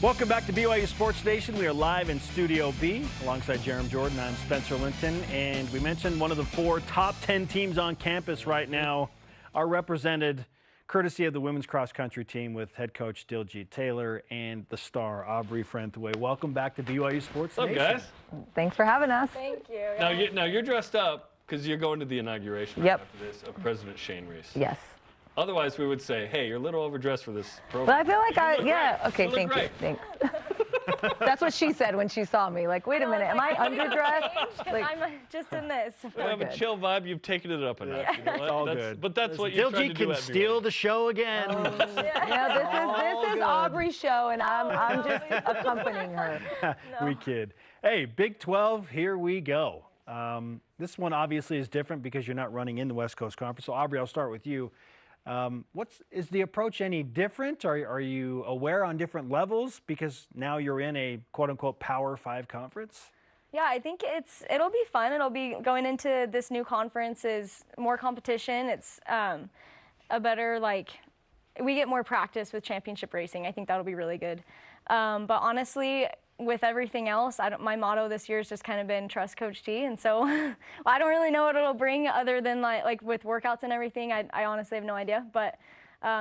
Welcome back to BYU Sports Station. We are live in Studio B alongside Jerem Jordan. I'm Spencer Linton, and we mentioned one of the 4 top 10 teams on campus right now are represented courtesy of the women's cross country team with head coach Diljeet Taylor and the star Aubrey Frentheway. Welcome back to BYU Sports Station. What's up, guys? Thanks for having us. Thank you. Now you're dressed up because you're going to the inauguration Yep. after this of President Shane Reese. Yes. Otherwise, we would say, hey, you're a little overdressed for this But program. I feel like You okay, look thank you. great. Thanks. That's what she said when she saw me. Like, wait a minute, am I underdressed? Like, I'm just in this. We have a chill vibe. You've taken it up a notch. You know what? It's all good. But that's what you're trying to Diljeet do can at steal the show again. Yeah, this is Aubrey's show, and I'm just accompanying her. We kid. Hey, Big 12, here we go. This one obviously is different because you're not running in the West Coast Conference. So, Aubrey, I'll start with you. Is the approach any different? Are you aware on different levels because now you're in a quote-unquote Power 5 conference? Yeah, I think it'll be fun. It'll be going into this new conference is more competition. It's a better, we get more practice with championship racing. I think that'll be really good. But honestly, with everything else, my motto this year has just kind of been trust Coach T. And so I don't really know what it'll bring other than like with workouts and everything. I honestly have no idea. But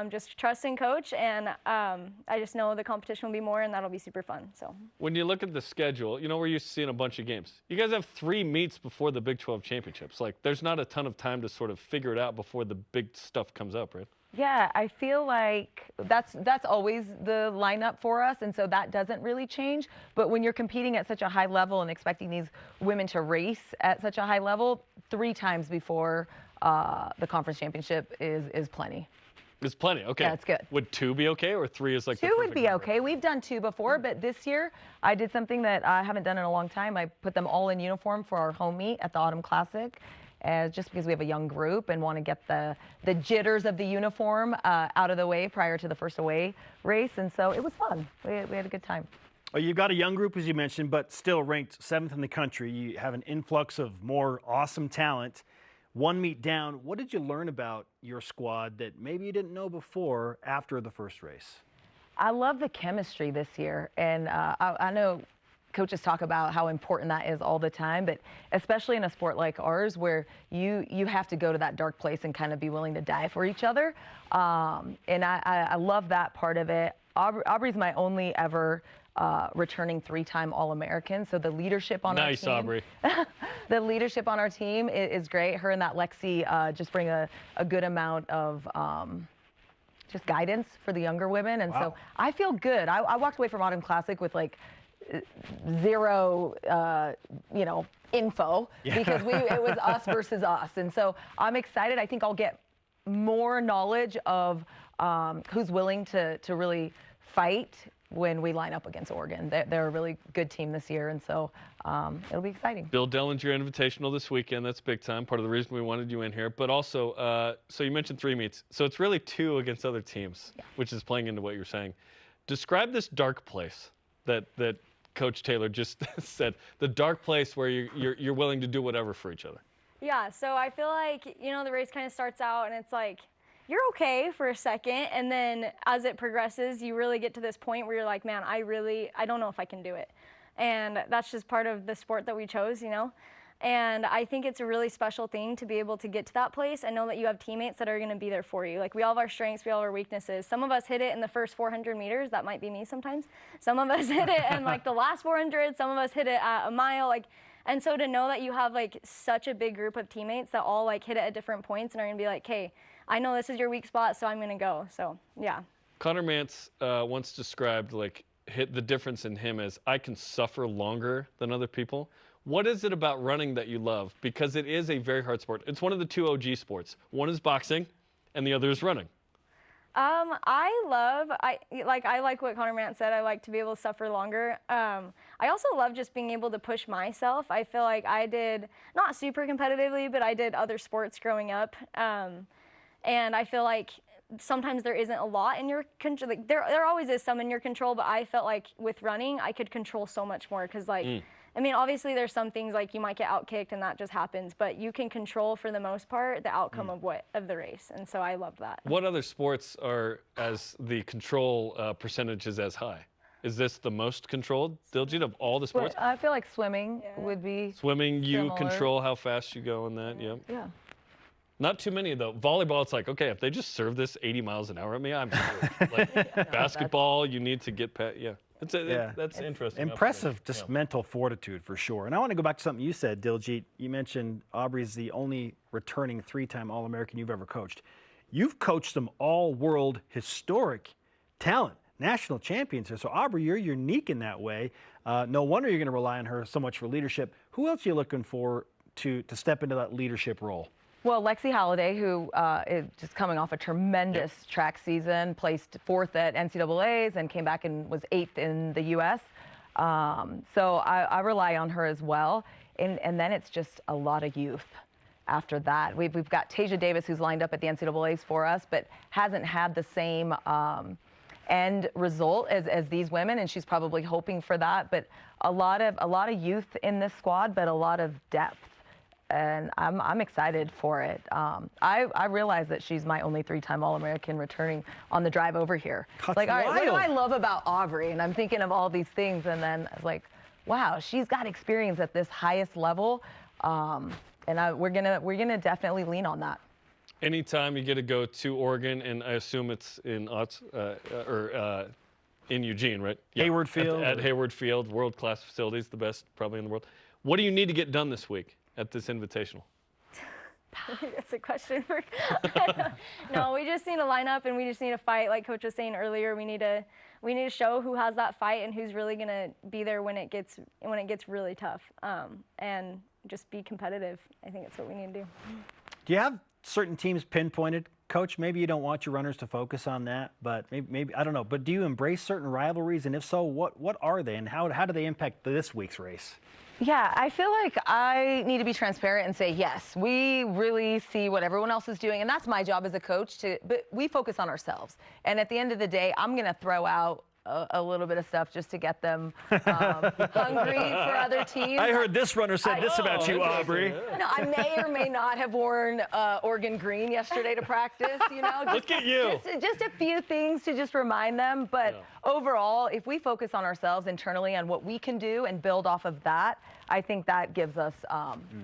just trusting Coach, and I just know the competition will be more, and that'll be super fun. So When you look at the schedule, you know, we're used to seeing a bunch of games. You guys have 3 meets before the Big 12 championships. Like, there's not a ton of time to sort of figure it out before the big stuff comes up, right? Yeah, I feel like that's always the lineup for us, and so that doesn't really change. But when you're competing at such a high level and expecting these women to race at such a high level, 3 times before the conference championship is plenty. It's plenty. Okay. Yeah, it's good. Would 2 be okay, or 3 is like 2 the would perfect be number? okay. We've done 2 before, but this year I did something that I haven't done in a long time. I put them all in uniform for our home meet at the Autumn Classic, just because we have a young group and want to get the jitters of the uniform out of the way prior to the first away race. And so it was fun. We had a good time. Well, you've got a young group, as you mentioned, but still ranked 7th in the country. You have an influx of more awesome talent. 1 meet down, what did you learn about your squad that maybe you didn't know before after the first race? I love the chemistry this year, and I know coaches talk about how important that is all the time, but especially in a sport like ours where you have to go to that dark place and kind of be willing to die for each other. And I love that part of it. Aubrey's my only ever returning 3-time All-American, so the leadership on our team. Nice, Aubrey. The leadership on our team is great. Her and that Lexi just bring a good amount of just guidance for the younger women, and so I feel good. I walked away from Autumn Classic with like 0, info because it was us versus us, and so I'm excited. I think I'll get more knowledge of who's willing to really fight when we line up against Oregon. They're a really good team this year, and so it'll be exciting. Bill Dellinger Invitational this weekend. That's big time. Part of the reason we wanted you in here. But also, so you mentioned 3 meets. So it's really 2 against other teams, which is playing into what you're saying. Describe this dark place that Coach Taylor just said. The dark place where you're willing to do whatever for each other. Yeah, so I feel like, the race kind of starts out and it's like, you're okay for a second, and then as it progresses, you really get to this point where you're like, man, I don't know if I can do it. And that's just part of the sport that we chose, And I think it's a really special thing to be able to get to that place and know that you have teammates that are going to be there for you. Like, we all have our strengths, we all have our weaknesses. Some of us hit it in the first 400 meters. That might be me sometimes. Some of us hit it in the last 400. Some of us hit it at a mile. And so to know that you have such a big group of teammates that all hit it at different points and are going to be like, hey, I know this is your weak spot, so I'm going to go. So, yeah. Connor Mance once described the difference in him as, I can suffer longer than other people. What is it about running that you love? Because it is a very hard sport. It's one of the 2 OG sports. One is boxing, and the other is running. I like what Connor Mance said. I like to be able to suffer longer. I also love just being able to push myself. I feel like I did, not super competitively, but I did other sports growing up. And I feel like sometimes there isn't a lot in your control. There always is some in your control, but I felt like with running, I could control so much more because obviously there's some things you might get outkicked and that just happens, but you can control for the most part the outcome of the race, and so I loved that. What other sports are as the control percentage is as high? Is this the most controlled, Diljeet, of all the sports? I feel like swimming would be Swimming, you similar. control how fast you go in that, yep. Yeah. Not too many, though. Volleyball, it's like, okay, if they just serve this 80 miles an hour at me, I'm screwed. Like, basketball, you need to get past, that's interesting. Impressive, just mental fortitude for sure. And I want to go back to something you said, Diljeet. You mentioned Aubrey's the only returning 3-time All-American you've ever coached. You've coached some all-world historic talent, national champions here. So Aubrey, you're unique in that way. No wonder you're going to rely on her so much for leadership. Who else are you looking for to step into that leadership role? Well, Lexi Holliday, who is just coming off a tremendous track season, placed 4th at NCAAs and came back and was 8th in the U.S. So I rely on her as well. And then it's just a lot of youth after that. We've got Tasia Davis, who's lined up at the NCAAs for us, but hasn't had the same end result as these women, and she's probably hoping for that. But a lot of youth in this squad, but a lot of depth. And I'm excited for it. I realize that she's my only 3-time All-American returning on the drive over here. That's like, all right, what do wild. I love about Aubrey? And I'm thinking of all these things, and then I was like, wow, she's got experience at this highest level, and we're gonna definitely lean on that. Anytime you get to go to Oregon, and I assume it's in in Eugene, right? Hayward Field. At Hayward Field, world-class facilities, the best probably in the world. What do you need to get done this week at this Invitational? That's a question. No, we just need to line up and we just need to fight. Like Coach was saying earlier, we need to show who has that fight and who's really gonna be there when it gets really tough, and just be competitive. I think that's what we need to do. Do you have certain teams pinpointed, Coach? Maybe you don't want your runners to focus on that, but maybe I don't know. But do you embrace certain rivalries, and if so, what are they, and how do they impact this week's race? Yeah, I feel like I need to be transparent and say, yes, we really see what everyone else is doing, and that's my job as a coach, but we focus on ourselves. And at the end of the day, I'm going to throw out a little bit of stuff just to get them hungry for other teams. I heard this runner said this about you, Aubrey. No, I may or may not have worn Oregon green yesterday to practice, you know. Look at you. Just a few things to just remind them. But overall, if we focus on ourselves internally on what we can do and build off of that, I think that gives us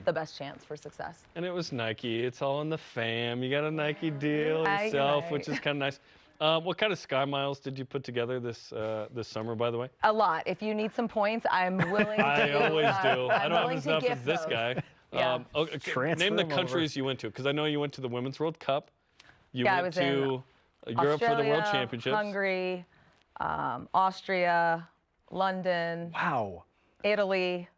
the best chance for success. And it was Nike. It's all in the fam. You got a Nike deal yourself, which is kind of nice. What kind of Sky Miles did you put together this summer, by the way? A lot. If you need some points, I'm willing to. I always do. I don't have willing as to enough give as this those. guy. Yeah. Okay, name the countries you went to, because I know you went to the Women's World Cup. You I went was to in Europe for the World Australia, Championships. Hungary, Austria, London, Wow. Italy.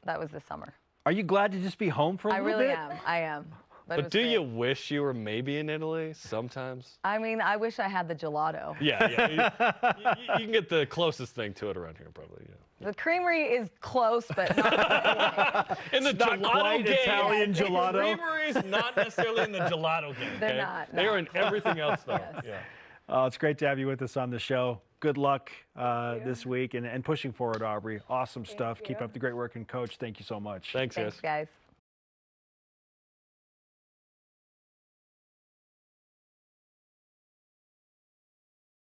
That was this summer. Are you glad to just be home for a I little really bit? am. I am. But it But was do great. you wish you were maybe in Italy sometimes? I mean, I wish I had the gelato. Yeah. You can get the closest thing to it around here, probably. Yeah. The creamery is close, but not In the Not gelato quite game, Italian gelato. Creamery's not necessarily in the gelato game. They're okay? not, They no. are in everything else, though. Yes. Yeah. It's great to have you with us on the show. Good luck this week and pushing forward, Aubrey. Awesome stuff. Keep up the great work, and Coach, thank you so much. Thanks, Thanks, guys. guys.